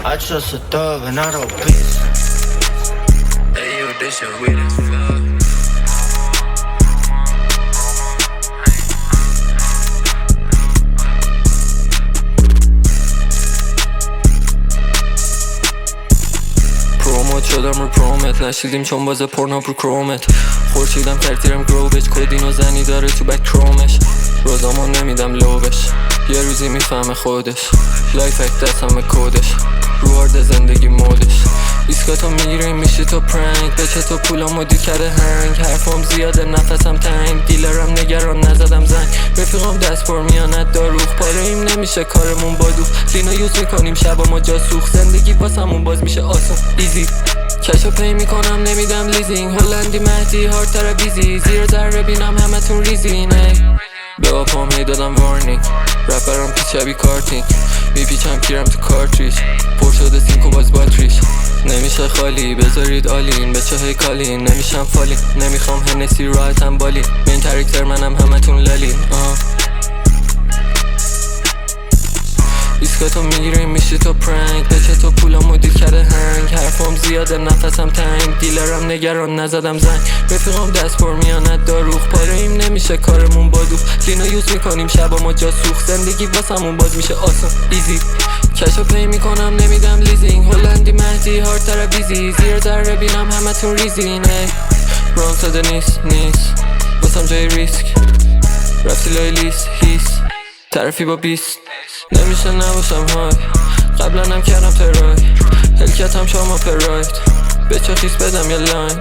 I trust a thug and not a beast. Hey, yo, this shit weird as fuck. پروموت شدم رو پرومت نشیدیم چون باز پورناپ رو کرومت خورشیدم ترتیرم گروبش کدین و زنی داره تو بک کرومش روزامو نمیدم لوبش یه روزی میفهمه خودش لایف اک دستم کودش رو هارد زندگی مودش ایسکاتو میگیریم میشی تو پرنگ بچه تو پولامو دید کرده هنگ حرفام زیاده نفسم تنگ دیلرم نگران نزدم زنگ رفیقام دست پر میانت داروخ پاره ایم نمیشه کارمون با دوخ لینو یوز میکنیم شبا ما جاسوخ زندگی واسمون باز میشه آسون ایزی کشو پی میکنم نمیدم لیزینگ هلندی مهدی هارد ویزی زیر ذره بینم همتون ریزین به آپام هی دادم وارنینگ رپرم پیچ شبی کارتینگ میپیچم کیرم تو کارتریج پر شده سینکو باز باتریش نمیشه خالی بذارید آلین بچه های کالین نمیشم فالین نمیخوام هنسی راحتم بالین مین کرکتر منم همتون لالین ایسکاتو میگیریم میشی تو پرنگ بچه تو پولامو دید کرده هنگ حرفام زیاده نفسم تنگ دیلرم نگران نزدم زنگ رفیقام دست پر میانت داروخ پاره ایم نمیشه کارمون با دوخ لینو یوز میکنیم شبا ما جاسوخ زندگی واسمون باز میشه آسون ایزی کشو پی میکنم نمیدم لیزینگ هلندی مهدی هارد ویزی زیر ذره بینم همتون ریزین ران ساده نیست واسم جای ریسک رفتی لای لیست هیس طرفی با بیست نمیشه نباشم های قبلا هم کردم ترای هلکت هم شما پراید بچه خیس بدم یه لاین